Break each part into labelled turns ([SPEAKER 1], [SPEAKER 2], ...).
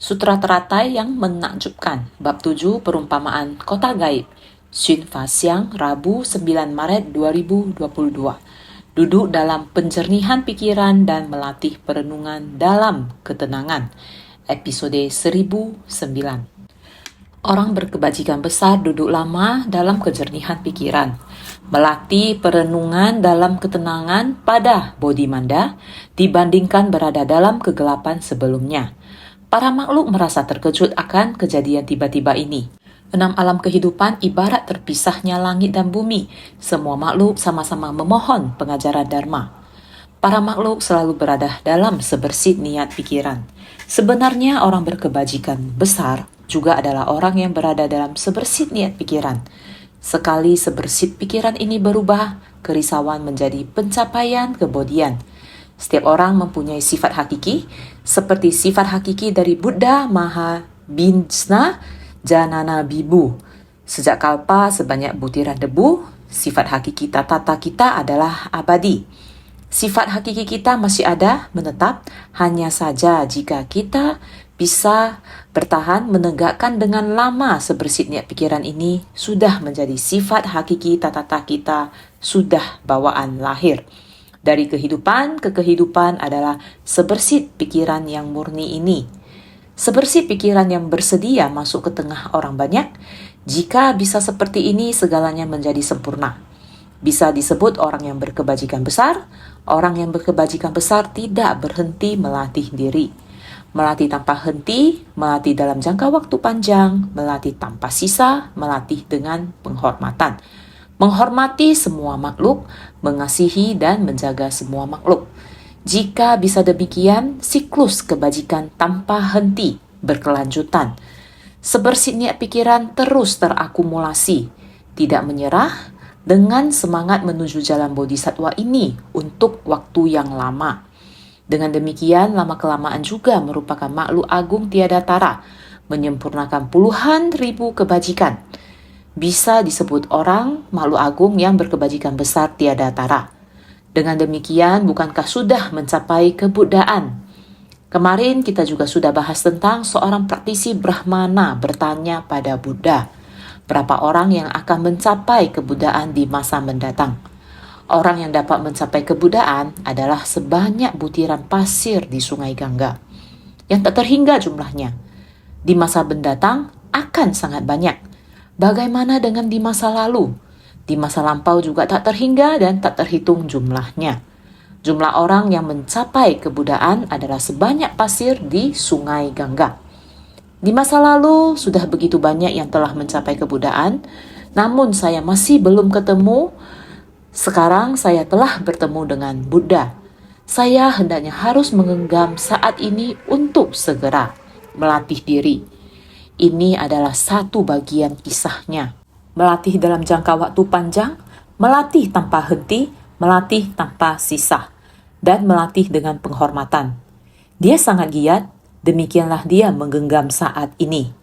[SPEAKER 1] Sutra teratai yang menakjubkan. Bab 7 Perumpamaan Kota Gaib. Xun Fa Xiang, Rabu 9 Maret 2022. Duduk dalam penjernihan pikiran dan melatih perenungan dalam ketenangan. Episode 1009. Orang berkebajikan besar duduk lama dalam kejernihan pikiran. Melatih perenungan dalam ketenangan pada Bodhimanda dibandingkan berada dalam kegelapan sebelumnya. Para makhluk merasa terkejut akan kejadian tiba-tiba ini. 6 alam kehidupan ibarat terpisahnya langit dan bumi. Semua makhluk sama-sama memohon pengajaran Dharma. Para makhluk selalu berada dalam sebersit niat pikiran. Sebenarnya orang berkebajikan besar juga adalah orang yang berada dalam sebersit niat pikiran. Sekali sebersit pikiran ini berubah, kerisauan menjadi pencapaian kebodian. Setiap orang mempunyai sifat hakiki, seperti sifat hakiki dari Buddha Mahabhinsna Janana Bibu. Sejak kalpa sebanyak butiran debu, sifat hakiki tata kita adalah abadi. Sifat hakiki kita masih ada, menetap, hanya saja jika kita bisa bertahan menegakkan dengan lama sebersit niat pikiran ini, sudah menjadi sifat hakiki tata kita, sudah bawaan lahir. Dari kehidupan ke kehidupan adalah sebersit pikiran yang murni ini. Sebersit pikiran yang bersedia masuk ke tengah orang banyak. Jika bisa seperti ini, segalanya menjadi sempurna. Bisa disebut orang yang berkebajikan besar. Orang yang berkebajikan besar tidak berhenti melatih diri. Melatih tanpa henti, melatih dalam jangka waktu panjang, melatih tanpa sisa, melatih dengan penghormatan. Menghormati semua makhluk, mengasihi dan menjaga semua makhluk. Jika bisa demikian, siklus kebajikan tanpa henti berkelanjutan. Sebersit niat pikiran terus terakumulasi, tidak menyerah dengan semangat menuju jalan bodhisattva ini untuk waktu yang lama. Dengan demikian, lama-kelamaan juga merupakan makhluk agung tiada tara, menyempurnakan puluhan ribu kebajikan. Bisa disebut orang makhluk agung yang berkebajikan besar tiada tara. Dengan demikian, bukankah sudah mencapai kebuddhaan? Kemarin kita juga sudah bahas tentang seorang praktisi Brahmana bertanya pada Buddha, berapa orang yang akan mencapai kebuddhaan di masa mendatang? Orang yang dapat mencapai kebuddhaan adalah sebanyak butiran pasir di Sungai Gangga, yang tak terhingga jumlahnya. Di masa mendatang akan sangat banyak. Bagaimana dengan di masa lalu? Di masa lampau juga tak terhingga dan tak terhitung jumlahnya. Jumlah orang yang mencapai kebuddhaan adalah sebanyak pasir di Sungai Gangga. Di masa lalu sudah begitu banyak yang telah mencapai kebuddhaan, namun saya masih belum ketemu. Sekarang saya telah bertemu dengan Buddha. Saya hendaknya harus menggenggam saat ini untuk segera melatih diri. Ini adalah satu bagian kisahnya. Melatih dalam jangka waktu panjang, melatih tanpa henti, melatih tanpa sisa, dan melatih dengan penghormatan. Dia sangat giat, demikianlah dia menggenggam saat ini.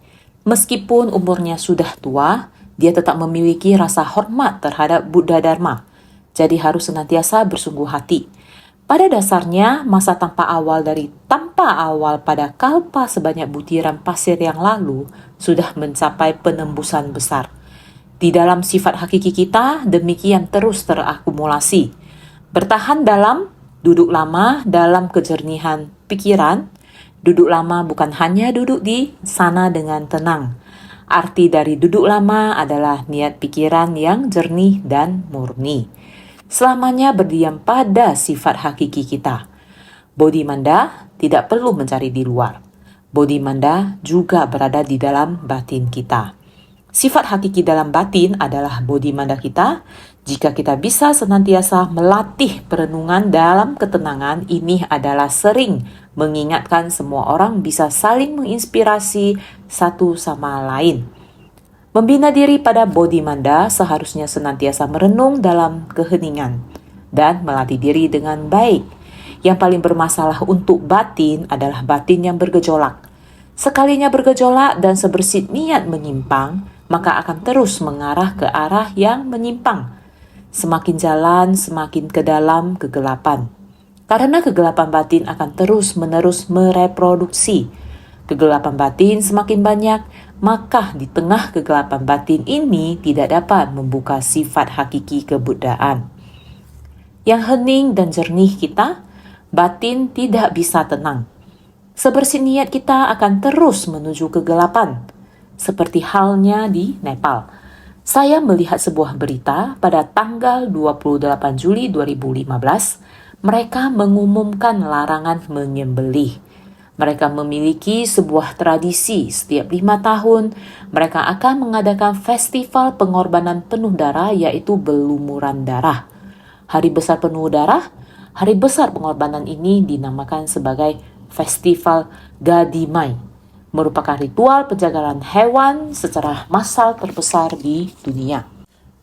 [SPEAKER 1] Meskipun umurnya sudah tua, dia tetap memiliki rasa hormat terhadap Buddha Dharma. Jadi harus senantiasa bersungguh hati. Pada dasarnya, masa tanpa awal dari tanpa awal pada kalpa sebanyak butiran pasir yang lalu sudah mencapai penembusan besar. Di dalam sifat hakiki kita, demikian terus terakumulasi. Bertahan dalam, duduk lama dalam kejernihan pikiran. Duduk lama bukan hanya duduk di sana dengan tenang. Arti dari duduk lama adalah niat pikiran yang jernih dan murni. Selamanya berdiam pada sifat hakiki kita. Bodhimanda tidak perlu mencari di luar. Bodhimanda juga berada di dalam batin kita. Sifat hakiki dalam batin adalah bodhimanda kita. Jika kita bisa senantiasa melatih perenungan dalam ketenangan, ini adalah sering mengingatkan semua orang bisa saling menginspirasi satu sama lain. Membina diri pada bodhimanda seharusnya senantiasa merenung dalam keheningan dan melatih diri dengan baik. Yang paling bermasalah untuk batin adalah batin yang bergejolak. Sekalinya bergejolak dan sebersit niat menyimpang, maka akan terus mengarah ke arah yang menyimpang. Semakin jalan, semakin ke dalam kegelapan. Karena kegelapan batin akan terus-menerus mereproduksi. Kegelapan batin semakin banyak, maka di tengah kegelapan batin ini tidak dapat membuka sifat hakiki kebuddhaan. Yang hening dan jernih kita, batin tidak bisa tenang. Sebersih niat kita akan terus menuju kegelapan, seperti halnya di Nepal. Saya melihat sebuah berita pada tanggal 28 Juli 2015, mereka mengumumkan larangan menyembelih. Mereka memiliki sebuah tradisi setiap 5 tahun, mereka akan mengadakan festival pengorbanan penuh darah yaitu belumuran darah. Hari besar penuh darah, hari besar pengorbanan ini dinamakan sebagai Festival Gadimai, merupakan ritual penjagalan hewan secara massal terbesar di dunia.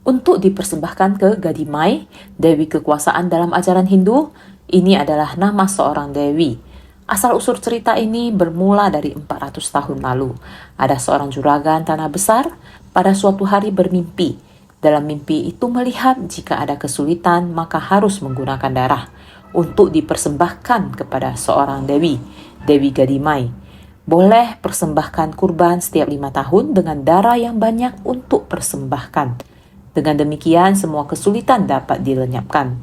[SPEAKER 1] Untuk dipersembahkan ke Gadimai, dewi kekuasaan dalam ajaran Hindu, ini adalah nama seorang dewi. Asal-usul cerita ini bermula dari 400 tahun lalu. Ada seorang juragan tanah besar pada suatu hari bermimpi. Dalam mimpi itu melihat jika ada kesulitan maka harus menggunakan darah untuk dipersembahkan kepada seorang dewi, Dewi Gadimai. Boleh persembahkan kurban setiap 5 tahun dengan darah yang banyak untuk persembahkan. Dengan demikian semua kesulitan dapat dilenyapkan.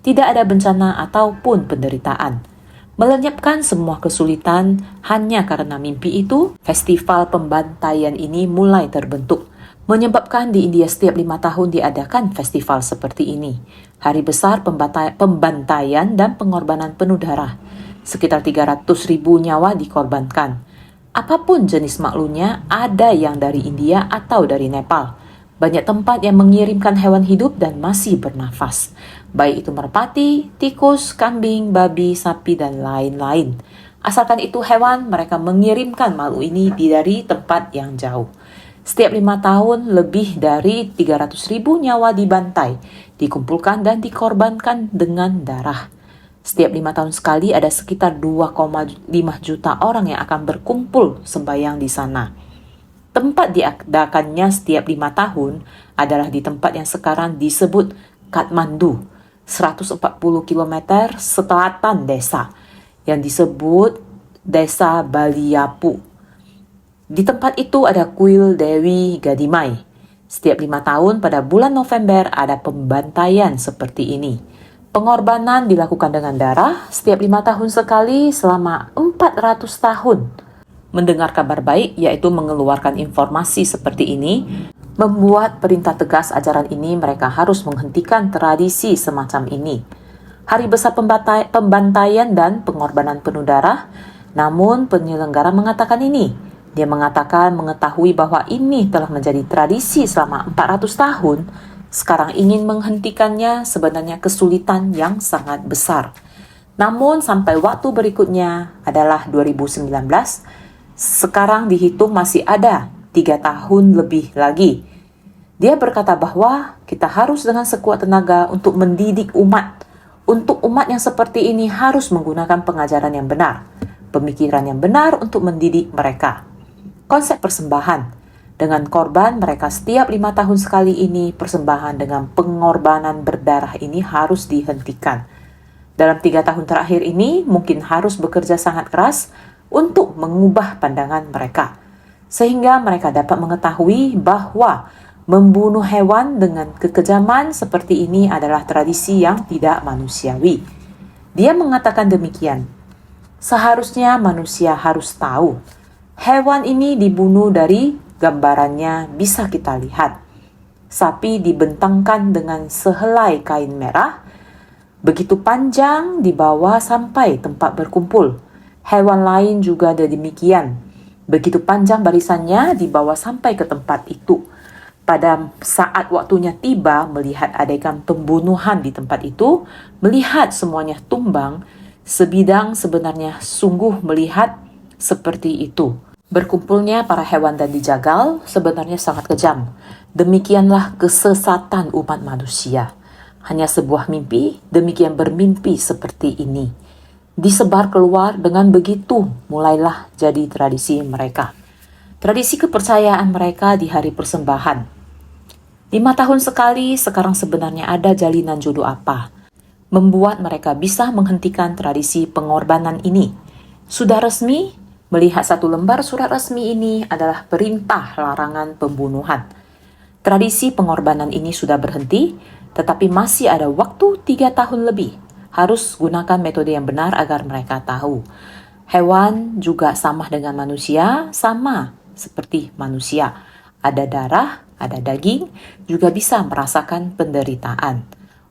[SPEAKER 1] Tidak ada bencana ataupun penderitaan. Melenyapkan semua kesulitan hanya karena mimpi itu, festival pembantaian ini mulai terbentuk. Menyebabkan di India setiap 5 tahun diadakan festival seperti ini. Hari besar pembantaian dan pengorbanan penuh darah. Sekitar 300.000 nyawa dikorbankan. Apapun jenis maklumnya, ada yang dari India atau dari Nepal. Banyak tempat yang mengirimkan hewan hidup dan masih bernafas. Baik itu merpati, tikus, kambing, babi, sapi, dan lain-lain. Asalkan itu hewan, mereka mengirimkan makhluk ini dari tempat yang jauh. Setiap 5 tahun, lebih dari 300.000 nyawa dibantai, dikumpulkan dan dikorbankan dengan darah. Setiap 5 tahun sekali ada sekitar 2,5 juta orang yang akan berkumpul sembahyang di sana. Tempat diadakannya setiap 5 tahun adalah di tempat yang sekarang disebut Kathmandu, 140 km selatan desa, yang disebut Desa Baliapu. Di tempat itu ada kuil Dewi Gadimai. Setiap 5 tahun pada bulan November ada pembantaian seperti ini. Pengorbanan dilakukan dengan darah setiap 5 tahun sekali selama 400 tahun. Mendengar kabar baik, yaitu mengeluarkan informasi seperti ini, membuat perintah tegas ajaran ini mereka harus menghentikan tradisi semacam ini. Hari besar pembantaian dan pengorbanan penuh darah, namun penyelenggara mengatakan ini. Dia mengatakan mengetahui bahwa ini telah menjadi tradisi selama 400 tahun, sekarang ingin menghentikannya sebenarnya kesulitan yang sangat besar. Namun sampai waktu berikutnya adalah 2019, sekarang dihitung masih ada 3 tahun lebih lagi. Dia berkata bahwa kita harus dengan sekuat tenaga untuk mendidik umat. Untuk umat yang seperti ini harus menggunakan pengajaran yang benar, pemikiran yang benar untuk mendidik mereka. Konsep persembahan. Dengan korban mereka setiap 5 tahun sekali ini, persembahan dengan pengorbanan berdarah ini harus dihentikan. Dalam 3 tahun terakhir ini mungkin harus bekerja sangat keras untuk mengubah pandangan mereka, sehingga mereka dapat mengetahui bahwa membunuh hewan dengan kekejaman seperti ini adalah tradisi yang tidak manusiawi. Dia mengatakan demikian, seharusnya manusia harus tahu, hewan ini dibunuh dari gambarannya bisa kita lihat. Sapi dibentangkan dengan sehelai kain merah, begitu panjang dibawa sampai tempat berkumpul. Hewan lain juga ada demikian. Begitu panjang barisannya dibawa sampai ke tempat itu. Pada saat waktunya tiba melihat adegan pembunuhan di tempat itu, melihat semuanya tumbang, sebidang sebenarnya sungguh melihat seperti itu. Berkumpulnya para hewan dan dijagal sebenarnya sangat kejam. Demikianlah kesesatan umat manusia. Hanya sebuah mimpi, demikian bermimpi seperti ini. Disebar keluar dengan begitu, mulailah jadi tradisi mereka. Tradisi kepercayaan mereka di hari persembahan. 5 tahun sekali, sekarang sebenarnya ada jalinan jodoh apa? Membuat mereka bisa menghentikan tradisi pengorbanan ini. Sudah resmi, Melihat satu lembar surat resmi ini adalah perintah larangan pembunuhan. Tradisi pengorbanan ini sudah berhenti, tetapi masih ada waktu 3 tahun lebih. Harus gunakan metode yang benar agar mereka tahu. Hewan juga sama dengan manusia, sama seperti manusia. Ada darah, ada daging, juga bisa merasakan penderitaan.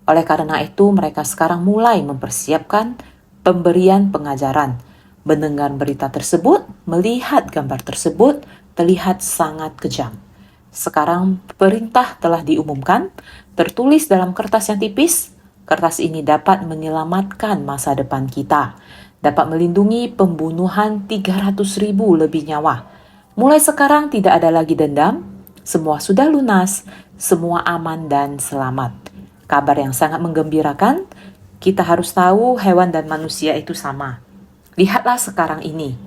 [SPEAKER 1] Oleh karena itu, mereka sekarang mulai mempersiapkan pemberian pengajaran. Mendengar berita tersebut, melihat gambar tersebut, terlihat sangat kejam. Sekarang perintah telah diumumkan, tertulis dalam kertas yang tipis. Kertas ini dapat menyelamatkan masa depan kita, dapat melindungi pembunuhan 300.000 lebih nyawa. Mulai sekarang tidak ada lagi dendam, semua sudah lunas, semua aman dan selamat. Kabar yang sangat menggembirakan, kita harus tahu hewan dan manusia itu sama. Lihatlah sekarang ini,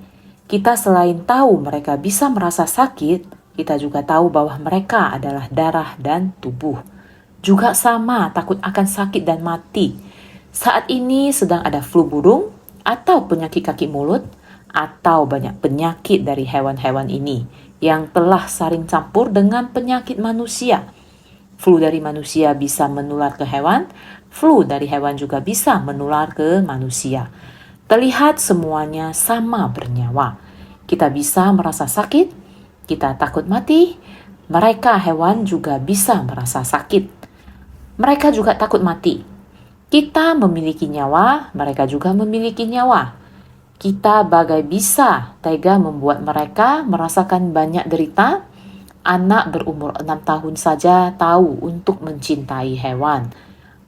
[SPEAKER 1] kita selain tahu mereka bisa merasa sakit, kita juga tahu bahwa mereka adalah darah dan tubuh. Juga sama takut akan sakit dan mati. Saat ini sedang ada flu burung, atau penyakit kaki mulut, atau banyak penyakit dari hewan-hewan ini yang telah saling campur dengan penyakit manusia. Flu dari manusia bisa menular ke hewan, flu dari hewan juga bisa menular ke manusia. Terlihat semuanya sama bernyawa. Kita bisa merasa sakit, kita takut mati, mereka hewan juga bisa merasa sakit. Mereka juga takut mati. Kita memiliki nyawa, mereka juga memiliki nyawa. Kita bagai bisa tega membuat mereka merasakan banyak derita. Anak berumur 6 tahun saja tahu untuk mencintai hewan.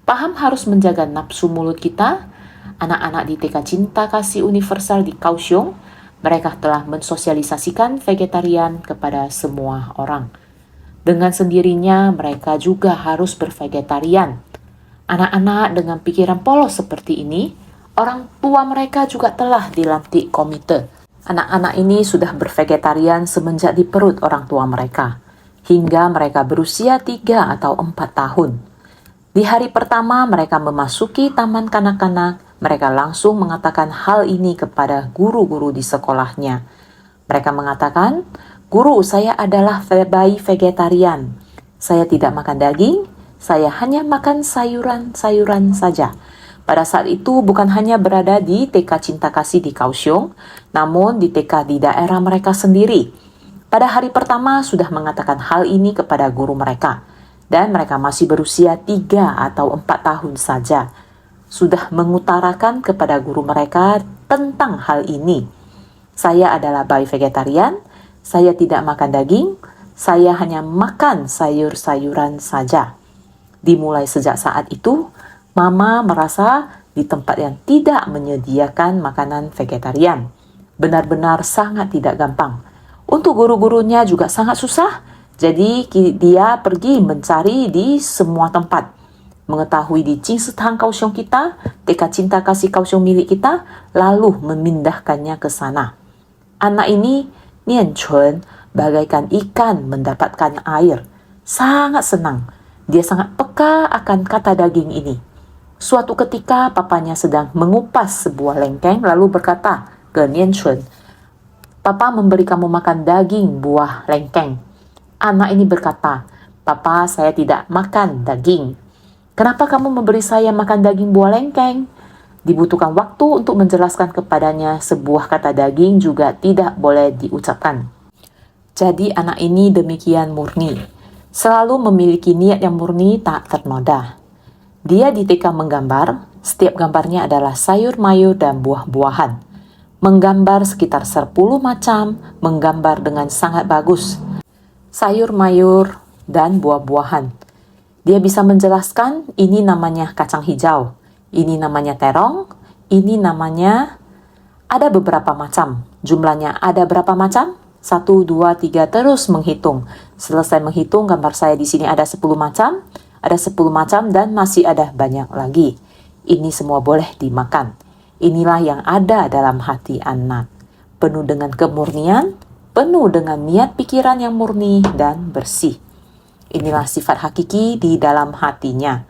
[SPEAKER 1] Paham harus menjaga nafsu mulut kita. Anak-anak di TK Cinta Kasih Universal di Kaohsiung, mereka telah mensosialisasikan vegetarian kepada semua orang. Dengan sendirinya mereka juga harus bervegetarian. Anak-anak dengan pikiran polos seperti ini, orang tua mereka juga telah dilantik komite. Anak-anak ini sudah bervegetarian semenjak di perut orang tua mereka, hingga mereka berusia 3 atau 4 tahun. Di hari pertama mereka memasuki taman kanak-kanak, mereka langsung mengatakan hal ini kepada guru-guru di sekolahnya. Mereka mengatakan, "Guru, saya adalah bayi vegetarian. Saya tidak makan daging, saya hanya makan sayuran-sayuran saja." Pada saat itu bukan hanya berada di TK Cinta Kasih di Kaohsiung, namun di TK di daerah mereka sendiri. Pada hari pertama sudah mengatakan hal ini kepada guru mereka, dan mereka masih berusia 3 atau 4 tahun saja. Sudah mengutarakan kepada guru mereka tentang hal ini. Saya adalah bayi vegetarian, saya tidak makan daging, saya hanya makan sayur-sayuran saja. Dimulai sejak saat itu, Mama merasa di tempat yang tidak menyediakan makanan vegetarian. Benar-benar sangat tidak gampang. Untuk guru-gurunya juga sangat susah, jadi dia pergi mencari di semua tempat. Mengetahui di Jingsetang Kaohsiung kita, TK Cinta Kasih Kaohsiung milik kita, lalu memindahkannya ke sana. Anak ini, Nian Chun, bagaikan ikan mendapatkan air. Sangat senang. Dia sangat peka akan kata daging ini. Suatu ketika, papanya sedang mengupas sebuah lengkeng lalu berkata ke Nian Chun, "Papa memberi kamu makan daging buah lengkeng." Anak ini berkata, "Papa, saya tidak makan daging." "Kenapa kamu memberi saya makan daging buah lengkeng?" Dibutuhkan waktu untuk menjelaskan kepadanya sebuah kata daging juga tidak boleh diucapkan. Jadi anak ini demikian murni. Selalu memiliki niat yang murni tak ternoda. Dia di TK menggambar, setiap gambarnya adalah sayur mayur dan buah-buahan. Menggambar sekitar 10 macam, menggambar dengan sangat bagus. Sayur mayur dan buah-buahan. Dia bisa menjelaskan ini namanya kacang hijau, ini namanya terong, ini namanya ada beberapa macam. Jumlahnya ada berapa macam? 1, 2, 3 terus menghitung. Selesai menghitung, gambar saya di sini ada 10 macam, ada 10 macam dan masih ada banyak lagi. Ini semua boleh dimakan. Inilah yang ada dalam hati anak. Penuh dengan kemurnian, penuh dengan niat pikiran yang murni dan bersih. Inilah sifat hakiki di dalam hatinya.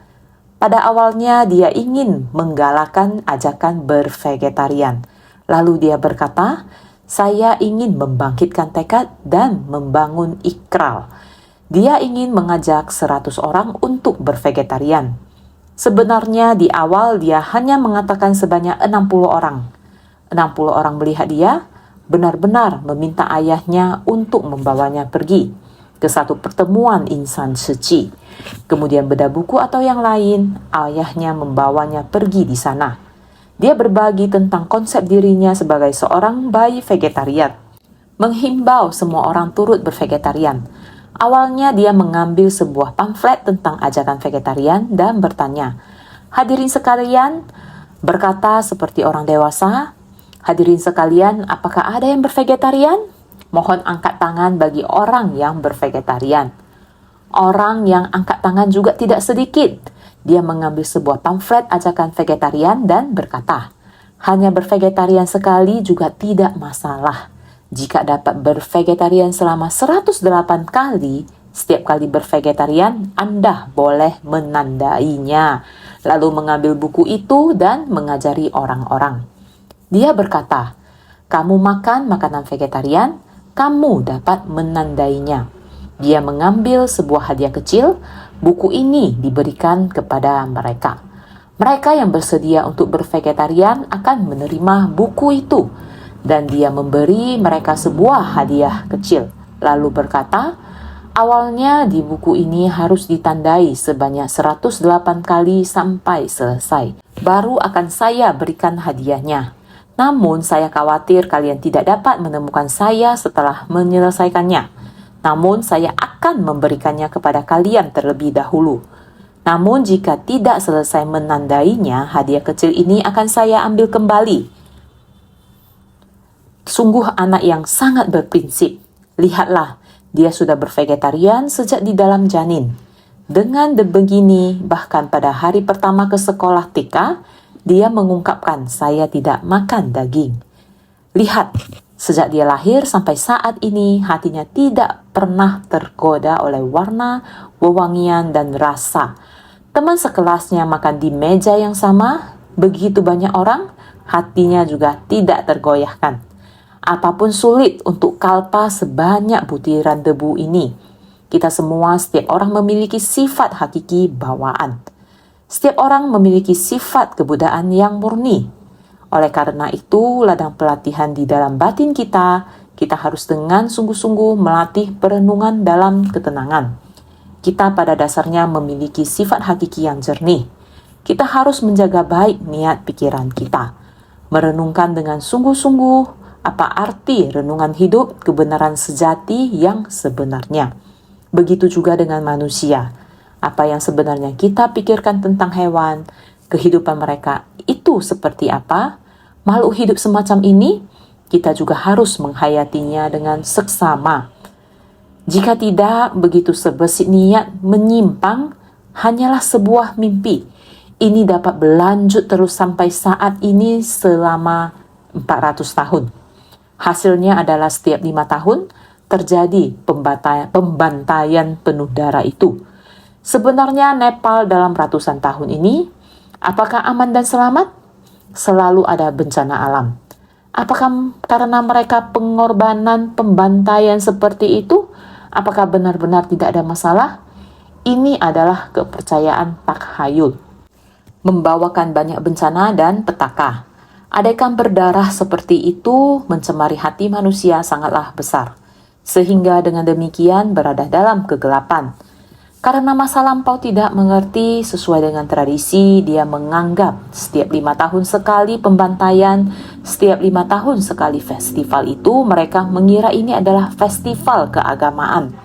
[SPEAKER 1] Pada awalnya dia ingin menggalakkan ajakan bervegetarian. Lalu dia berkata, Saya ingin membangkitkan tekad dan membangun ikral. Dia ingin mengajak 100 orang untuk bervegetarian. Sebenarnya di awal dia hanya mengatakan sebanyak 60 orang. 60 orang melihat dia, benar-benar meminta ayahnya untuk membawanya pergi ke satu pertemuan insan suci. Kemudian beda buku atau yang lain, ayahnya membawanya pergi di sana. Dia berbagi tentang konsep dirinya sebagai seorang bayi vegetarian, menghimbau semua orang turut bervegetarian. Awalnya dia mengambil sebuah pamflet tentang ajakan vegetarian dan bertanya, "Hadirin sekalian," berkata seperti orang dewasa, "Hadirin sekalian, apakah ada yang bervegetarian? Mohon angkat tangan bagi orang yang bervegetarian." Orang yang angkat tangan juga tidak sedikit. Dia mengambil sebuah pamflet ajakan vegetarian dan berkata, "Hanya bervegetarian sekali juga tidak masalah. Jika dapat bervegetarian selama 108 kali, setiap kali bervegetarian, Anda boleh menandainya." Lalu mengambil buku itu dan mengajari orang-orang. Dia berkata, "Kamu makan makanan vegetarian, kamu dapat menandainya." Dia mengambil sebuah hadiah kecil. Buku ini diberikan kepada mereka. Mereka yang bersedia untuk bervegetarian akan menerima buku itu. Dan dia memberi mereka sebuah hadiah kecil. Lalu berkata, "Awalnya di buku ini harus ditandai sebanyak 108 kali sampai selesai. Baru akan saya berikan hadiahnya. Namun saya khawatir kalian tidak dapat menemukan saya setelah menyelesaikannya. Namun saya akan memberikannya kepada kalian terlebih dahulu. Namun jika tidak selesai menandainya, hadiah kecil ini akan saya ambil kembali." Sungguh anak yang sangat berprinsip. Lihatlah, dia sudah bervegetarian sejak di dalam janin. Dengan begini, bahkan pada hari pertama ke sekolah TK, dia mengungkapkan, "Saya tidak makan daging." Lihat, sejak dia lahir sampai saat ini, hatinya tidak pernah tergoda oleh warna, wewangian, dan rasa. Teman sekelasnya makan di meja yang sama, begitu banyak orang, hatinya juga tidak tergoyahkan. Apapun sulit untuk kalpa sebanyak butiran debu ini. Kita semua, setiap orang memiliki sifat hakiki bawaan. Setiap orang memiliki sifat kebudayaan yang murni. Oleh karena itu, ladang pelatihan di dalam batin kita harus dengan sungguh-sungguh melatih perenungan dalam ketenangan. Kita pada dasarnya memiliki sifat hakiki yang jernih. Kita harus menjaga baik niat pikiran kita. Merenungkan dengan sungguh-sungguh apa arti renungan hidup kebenaran sejati yang sebenarnya. Begitu juga dengan manusia. Apa yang sebenarnya kita pikirkan tentang hewan, kehidupan mereka itu seperti apa? Makhluk hidup semacam ini, kita juga harus menghayatinya dengan seksama. Jika tidak, begitu sebesit niat menyimpang, hanyalah sebuah mimpi. Ini dapat berlanjut terus sampai saat ini selama 400 tahun. Hasilnya adalah setiap 5 tahun terjadi pembantaian penuh darah itu. Sebenarnya Nepal dalam ratusan tahun ini, apakah aman dan selamat? Selalu ada bencana alam. Apakah karena mereka pengorbanan, pembantaian seperti itu? Apakah benar-benar tidak ada masalah? Ini adalah kepercayaan takhayul. Membawakan banyak bencana dan petaka. Andaikan berdarah seperti itu mencemari hati manusia sangatlah besar. Sehingga dengan demikian berada dalam kegelapan. Karena masa lampau tidak mengerti sesuai dengan tradisi, dia menganggap setiap 5 tahun sekali pembantaian, setiap 5 tahun sekali festival itu, mereka mengira ini adalah festival keagamaan.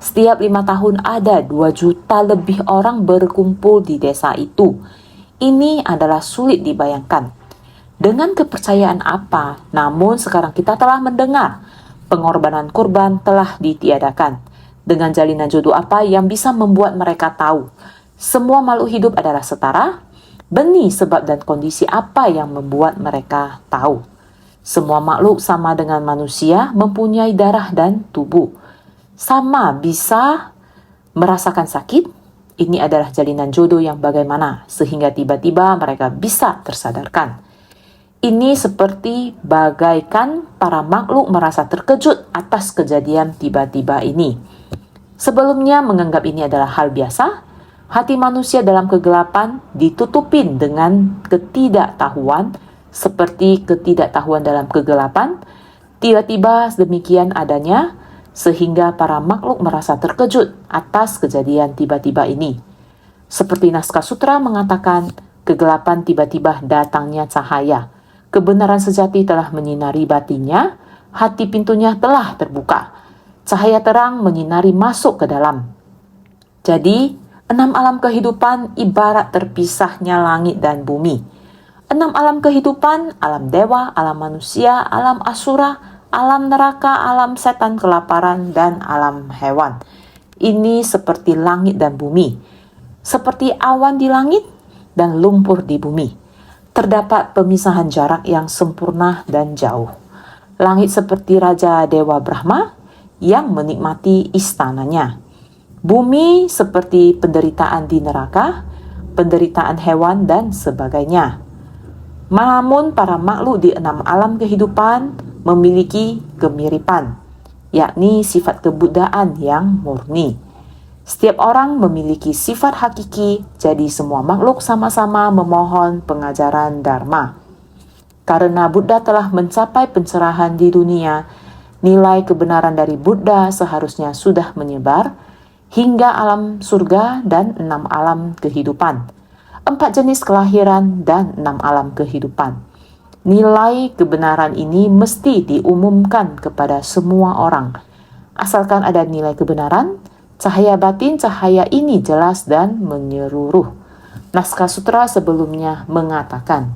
[SPEAKER 1] Setiap 5 tahun ada 2 juta lebih orang berkumpul di desa itu. Ini adalah sulit dibayangkan. Dengan kepercayaan apa? Namun sekarang kita telah mendengar pengorbanan kurban telah ditiadakan. Dengan jalinan jodoh apa yang bisa membuat mereka tahu semua makhluk hidup adalah setara? Benih, sebab dan kondisi apa yang membuat mereka tahu semua makhluk sama dengan manusia, mempunyai darah dan tubuh, sama bisa merasakan sakit? Ini adalah jalinan jodoh yang bagaimana sehingga tiba-tiba mereka bisa tersadarkan. Ini seperti bagaikan para makhluk merasa terkejut atas kejadian tiba-tiba ini. Sebelumnya menganggap ini adalah hal biasa, hati manusia dalam kegelapan ditutupin dengan ketidaktahuan, seperti ketidaktahuan dalam kegelapan. Tiba-tiba demikian adanya, sehingga para makhluk merasa terkejut atas kejadian tiba-tiba ini. Seperti naskah sutra mengatakan, kegelapan tiba-tiba datangnya cahaya. Kebenaran sejati telah menyinari batinnya, hati pintunya telah terbuka. Cahaya terang menyinari masuk ke dalam. Jadi, 6 alam kehidupan ibarat terpisahnya langit dan bumi. 6 alam kehidupan, alam dewa, alam manusia, alam asura, alam neraka, alam setan kelaparan, dan alam hewan. Ini seperti langit dan bumi. Seperti awan di langit dan lumpur di bumi. Terdapat pemisahan jarak yang sempurna dan jauh. Langit seperti Raja Dewa Brahma yang menikmati istananya. Bumi seperti penderitaan di neraka, penderitaan hewan, dan sebagainya. Namun para makhluk di 6 alam kehidupan memiliki kemiripan, yakni sifat kebudaan yang murni. Setiap orang memiliki sifat hakiki, jadi semua makhluk sama-sama memohon pengajaran Dharma. Karena Buddha telah mencapai pencerahan di dunia, nilai kebenaran dari Buddha seharusnya sudah menyebar hingga alam surga dan 6 alam kehidupan, 4 jenis kelahiran dan 6 alam kehidupan. Nilai kebenaran ini mesti diumumkan kepada semua orang. Asalkan ada nilai kebenaran, cahaya batin cahaya ini jelas dan menyeluruh. Naskah sutra sebelumnya mengatakan,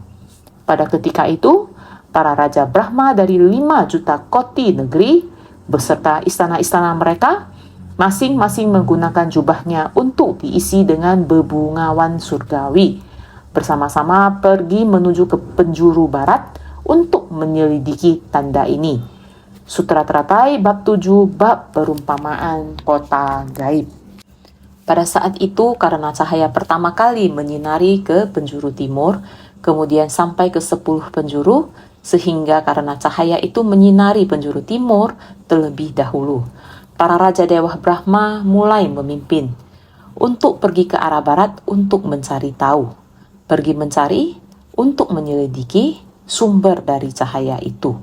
[SPEAKER 1] pada ketika itu, para Raja Brahma dari 5 juta koti negeri beserta istana-istana mereka masing-masing menggunakan jubahnya untuk diisi dengan bebungawan surgawi. Bersama-sama pergi menuju ke penjuru barat untuk menyelidiki tanda ini. Sutra Teratai bab 7 bab perumpamaan kota gaib. Pada saat itu karena cahaya pertama kali menyinari ke penjuru timur, kemudian sampai ke 10 penjuru, sehingga karena cahaya itu menyinari penjuru timur terlebih dahulu. Para Raja Dewa Brahma mulai memimpin untuk pergi ke arah barat untuk mencari tahu. Pergi mencari untuk menyelidiki sumber dari cahaya itu.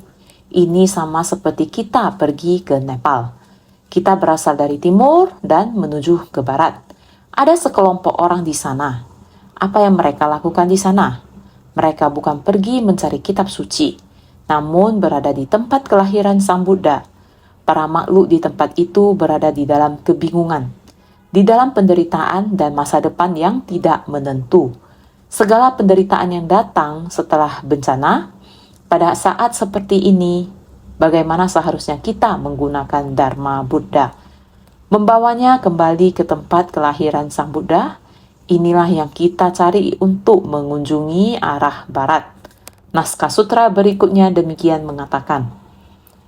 [SPEAKER 1] Ini sama seperti kita pergi ke Nepal. Kita berasal dari timur dan menuju ke barat. Ada sekelompok orang di sana. Apa yang mereka lakukan di sana? Mereka bukan pergi mencari kitab suci, namun berada di tempat kelahiran Sang Buddha. Para makhluk di tempat itu berada di dalam kebingungan, di dalam penderitaan dan masa depan yang tidak menentu. Segala penderitaan yang datang setelah bencana, pada saat seperti ini, bagaimana seharusnya kita menggunakan Dharma Buddha? Membawanya kembali ke tempat kelahiran Sang Buddha, inilah yang kita cari untuk mengunjungi arah barat. Naskah sutra berikutnya demikian mengatakan,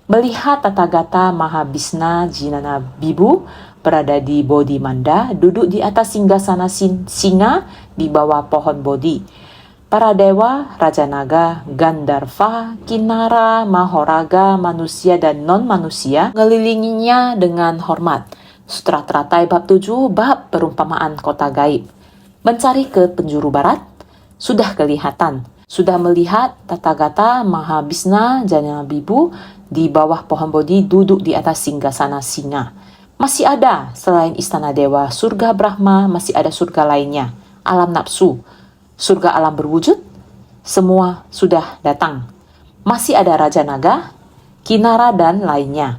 [SPEAKER 1] melihat Tathagata Mahabhisna Jinana Bibu berada di Bodhi Manda, duduk di atas singgasana singa di bawah pohon Bodhi. Para dewa, Raja Naga, Gandharva, Kinara, Mahoraga, manusia dan non-manusia mengelilinginya dengan hormat. Sutra Teratai bab 7 bab perumpamaan kota gaib. Mencari ke penjuru barat, sudah kelihatan. Sudah melihat Tathagata Mahabhisna Jinana Bibu di bawah pohon Bodhi duduk di atas singgasana singa. Masih ada, selain istana dewa, surga Brahma, masih ada surga lainnya, alam nafsu. Surga alam berwujud, semua sudah datang. Masih ada Raja Naga, Kinara, dan lainnya.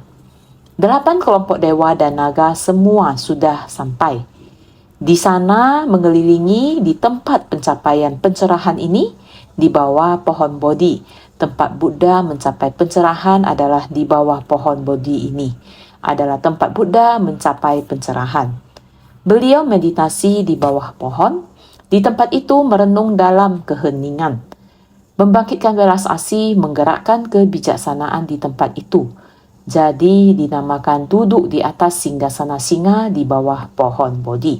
[SPEAKER 1] 8 kelompok dewa dan naga semua sudah sampai. Di sana mengelilingi di tempat pencapaian pencerahan ini, di bawah pohon Bodhi. Tempat Buddha mencapai pencerahan adalah di bawah pohon Bodhi ini. Adalah tempat Buddha mencapai pencerahan. Beliau meditasi di bawah pohon. Di tempat itu merenung dalam keheningan, membangkitkan welas asih, menggerakkan kebijaksanaan di tempat itu. Jadi dinamakan duduk di atas singgasana singa di bawah pohon Bodhi.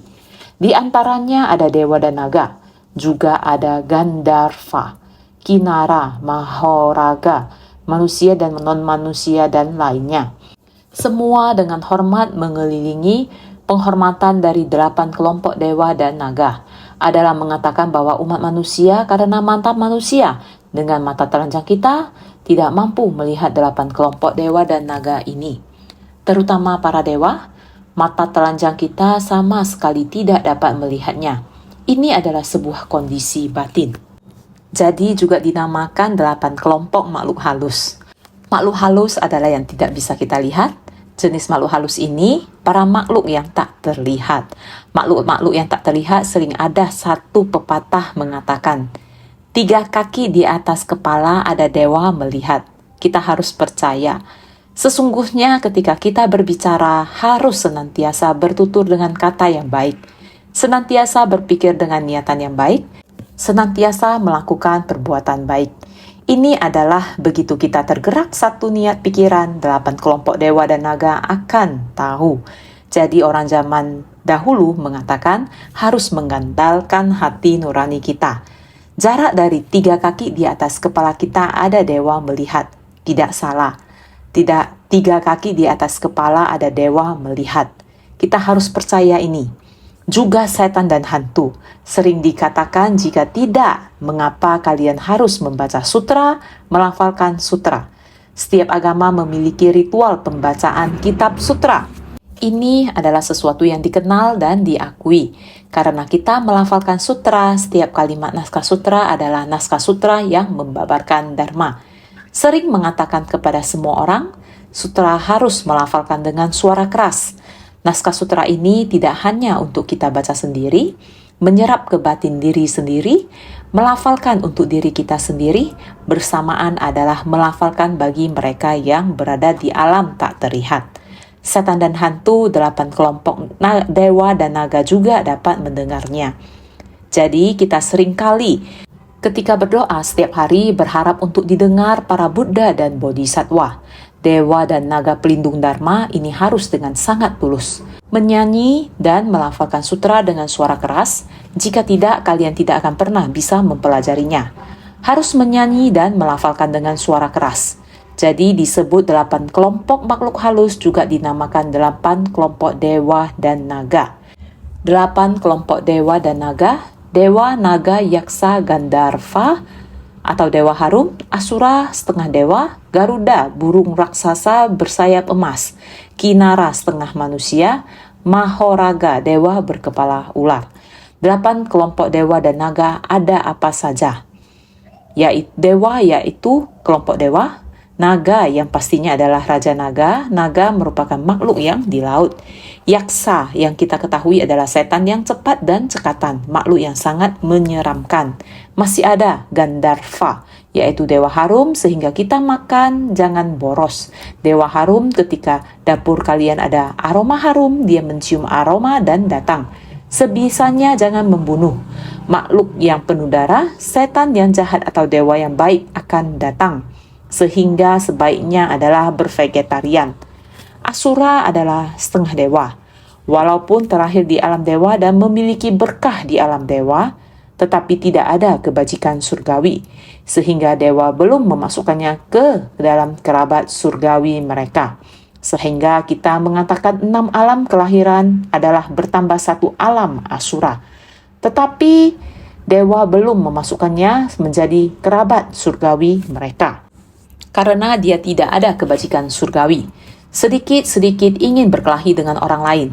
[SPEAKER 1] Di antaranya ada dewa dan naga, juga ada Gandharva, Kinara, Mahoraga, manusia dan non-manusia dan lainnya. Semua dengan hormat mengelilingi penghormatan dari 8 kelompok dewa dan naga adalah mengatakan bahwa umat manusia karena mata manusia dengan mata telanjang kita tidak mampu melihat 8 kelompok dewa dan naga ini. Terutama para dewa, mata telanjang kita sama sekali tidak dapat melihatnya. Ini adalah sebuah kondisi batin. Jadi juga dinamakan 8 kelompok makhluk halus. Makhluk halus adalah yang tidak bisa kita lihat. Jenis makhluk halus ini para makhluk yang tak terlihat. Makhluk-makhluk yang tak terlihat sering ada satu pepatah mengatakan, 3 kaki di atas kepala ada dewa melihat. Kita harus percaya. Sesungguhnya ketika kita berbicara harus senantiasa bertutur dengan kata yang baik. Senantiasa berpikir dengan niatan yang baik. Senantiasa melakukan perbuatan baik. Ini adalah begitu kita tergerak satu niat pikiran, 8 kelompok dewa dan naga akan tahu. Jadi orang zaman dahulu mengatakan harus mengandalkan hati nurani kita. Jarak dari 3 kaki di atas kepala kita ada dewa melihat. Tidak salah. Tidak 3 kaki di atas kepala ada dewa melihat. Kita harus percaya ini. Juga setan dan hantu. Sering dikatakan jika tidak, mengapa kalian harus membaca sutra, melafalkan sutra. Setiap agama memiliki ritual pembacaan kitab sutra. Ini adalah sesuatu yang dikenal dan diakui. Karena kita melafalkan sutra, setiap kalimat naskah sutra adalah naskah sutra yang membabarkan dharma. Sering mengatakan kepada semua orang, sutra harus melafalkan dengan suara keras. Naskah sutra ini tidak hanya untuk kita baca sendiri, menyerap ke batin diri sendiri, melafalkan untuk diri kita sendiri, bersamaan adalah melafalkan bagi mereka yang berada di alam tak terlihat. Setan dan hantu, 8 kelompok dewa dan naga juga dapat mendengarnya. Jadi kita seringkali ketika berdoa setiap hari berharap untuk didengar para Buddha dan Bodhisatwa. Dewa dan naga pelindung dharma ini harus dengan sangat tulus. Menyanyi dan melafalkan sutra dengan suara keras, jika tidak kalian tidak akan pernah bisa mempelajarinya. Harus menyanyi dan melafalkan dengan suara keras. Jadi disebut 8 kelompok makhluk halus juga dinamakan 8 kelompok dewa dan naga. 8 kelompok dewa dan naga, dewa, naga, yaksa, Gandharva, atau dewa harum, asura setengah dewa, Garuda burung raksasa bersayap emas, Kinara setengah manusia, Mahoraga dewa berkepala ular. 8 kelompok dewa dan naga ada apa saja? Dewa yaitu kelompok dewa, naga yang pastinya adalah Raja Naga. Naga merupakan makhluk yang di laut. Yaksa yang kita ketahui adalah setan yang cepat dan cekatan, makhluk yang sangat menyeramkan. Masih ada Gandharva, yaitu dewa harum sehingga kita makan jangan boros. Dewa harum ketika dapur kalian ada aroma harum, dia mencium aroma dan datang. Sebisanya jangan membunuh. Makhluk yang penuh darah, setan yang jahat atau dewa yang baik akan datang. Sehingga sebaiknya adalah bervegetarian. Asura adalah setengah dewa. Walaupun terlahir di alam dewa dan memiliki berkah di alam dewa, tetapi tidak ada kebajikan surgawi, sehingga dewa belum memasukkannya ke dalam kerabat surgawi mereka. Sehingga kita mengatakan 6 alam kelahiran adalah bertambah 1 alam asura. Tetapi dewa belum memasukkannya menjadi kerabat surgawi mereka. Karena dia tidak ada kebajikan surgawi. Sedikit-sedikit ingin berkelahi dengan orang lain.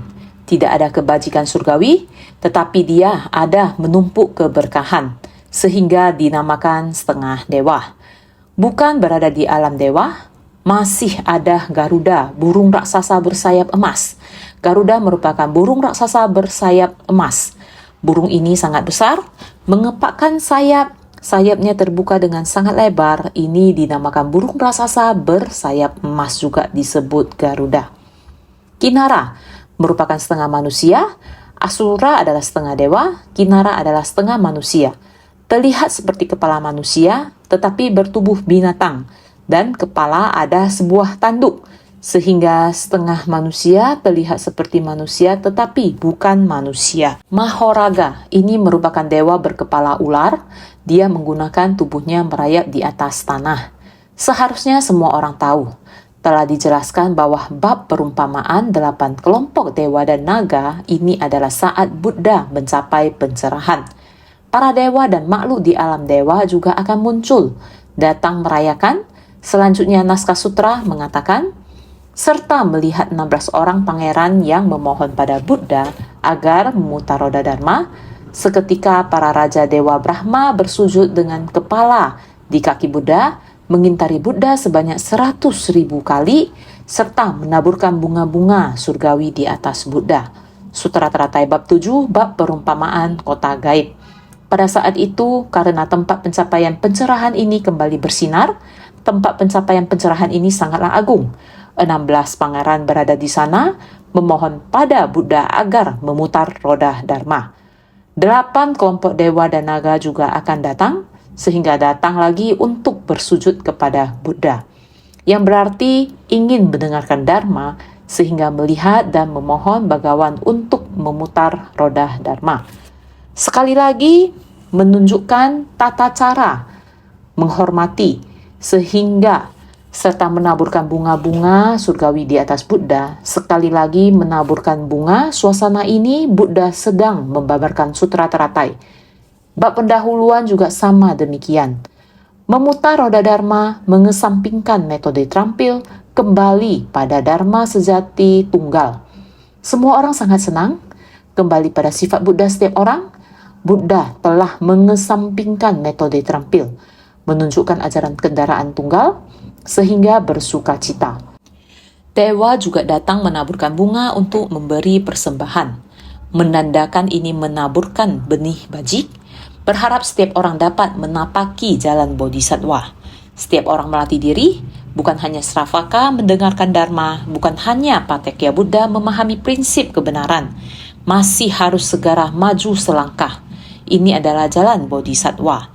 [SPEAKER 1] Tidak ada kebajikan surgawi, tetapi dia ada menumpuk keberkahan, sehingga dinamakan setengah dewa. Bukan berada di alam dewa, masih ada Garuda, burung raksasa bersayap emas. Garuda merupakan burung raksasa bersayap emas. Burung ini sangat besar, mengepakkan sayapnya terbuka dengan sangat lebar. Ini dinamakan burung raksasa bersayap emas, juga disebut Garuda. Kinara merupakan setengah manusia, Asura adalah setengah dewa, Kinara adalah setengah manusia. Terlihat seperti kepala manusia, tetapi bertubuh binatang, dan kepala ada sebuah tanduk, sehingga setengah manusia terlihat seperti manusia tetapi bukan manusia. Mahoraga ini merupakan dewa berkepala ular. Dia menggunakan tubuhnya merayap di atas tanah. Seharusnya semua orang tahu. Telah dijelaskan bahwa bab perumpamaan 8 kelompok dewa dan naga ini adalah saat Buddha mencapai pencerahan. Para dewa dan makhluk di alam dewa juga akan muncul, datang merayakan. Selanjutnya naskah sutra mengatakan, serta melihat 16 orang pangeran yang memohon pada Buddha agar memutar roda Dharma. Seketika para raja dewa Brahma bersujud dengan kepala di kaki Buddha, mengintari Buddha sebanyak 100.000 kali, serta menaburkan bunga-bunga surgawi di atas Buddha. Sutra Teratai bab 7, bab perumpamaan kota gaib. Pada saat itu, karena tempat pencapaian pencerahan ini kembali bersinar, tempat pencapaian pencerahan ini sangatlah agung. 16 pangeran berada di sana, memohon pada Buddha agar memutar roda Dharma. 8 kelompok dewa dan naga juga akan datang, sehingga datang lagi untuk bersujud kepada Buddha. Yang berarti ingin mendengarkan Dharma, sehingga melihat dan memohon bagawan untuk memutar roda Dharma. Sekali lagi, menunjukkan tata cara menghormati, sehingga serta menaburkan bunga-bunga surgawi di atas Buddha. Sekali lagi menaburkan bunga, suasana ini Buddha sedang membabarkan sutra teratai. Bab pendahuluan juga sama demikian. Memutar roda Dharma, mengesampingkan metode terampil, kembali pada Dharma sejati tunggal. Semua orang sangat senang, kembali pada sifat Buddha setiap orang. Buddha telah mengesampingkan metode terampil, menunjukkan ajaran kendaraan tunggal, sehingga bersuka cita. Dewa juga datang menaburkan bunga untuk memberi persembahan. Menandakan ini menaburkan benih bajik, berharap setiap orang dapat menapaki jalan bodhisattva. Setiap orang melatih diri, bukan hanya Sravaka mendengarkan Dharma, bukan hanya Patekya Buddha memahami prinsip kebenaran, masih harus segera maju selangkah. Ini adalah jalan bodhisattva.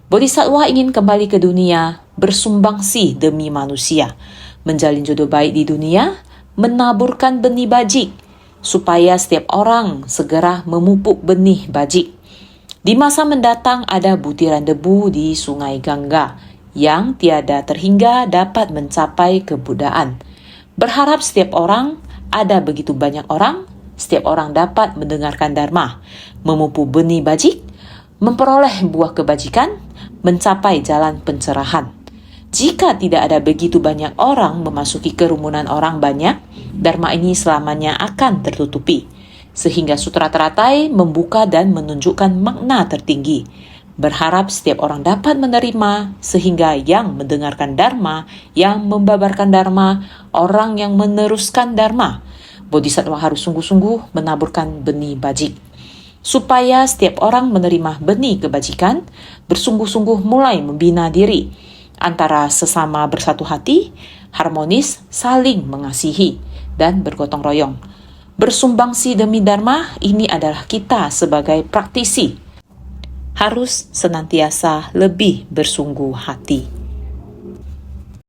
[SPEAKER 1] Bodhisattva ingin kembali ke dunia, bersumbangsi demi manusia, menjalin jodoh baik di dunia, menaburkan benih bajik, supaya setiap orang segera memupuk benih bajik. Di masa mendatang ada butiran debu di sungai Gangga, yang tiada terhingga dapat mencapai kebuddhaan. Berharap setiap orang, ada begitu banyak orang, setiap orang dapat mendengarkan Dharma, memupuk benih bajik, memperoleh buah kebajikan, mencapai jalan pencerahan. Jika tidak ada begitu banyak orang memasuki kerumunan orang banyak, Dharma ini selamanya akan tertutupi. Sehingga Sutra Teratai membuka dan menunjukkan makna tertinggi. Berharap setiap orang dapat menerima, sehingga yang mendengarkan Dharma, yang membabarkan Dharma, orang yang meneruskan Dharma. Bodhisattva harus sungguh-sungguh menaburkan benih bajik. Supaya setiap orang menerima benih kebajikan, bersungguh-sungguh mulai membina diri, antara sesama bersatu hati, harmonis, saling mengasihi, dan bergotong royong. Bersumbangsi demi Dharma, ini adalah kita sebagai praktisi. Harus senantiasa lebih bersungguh hati.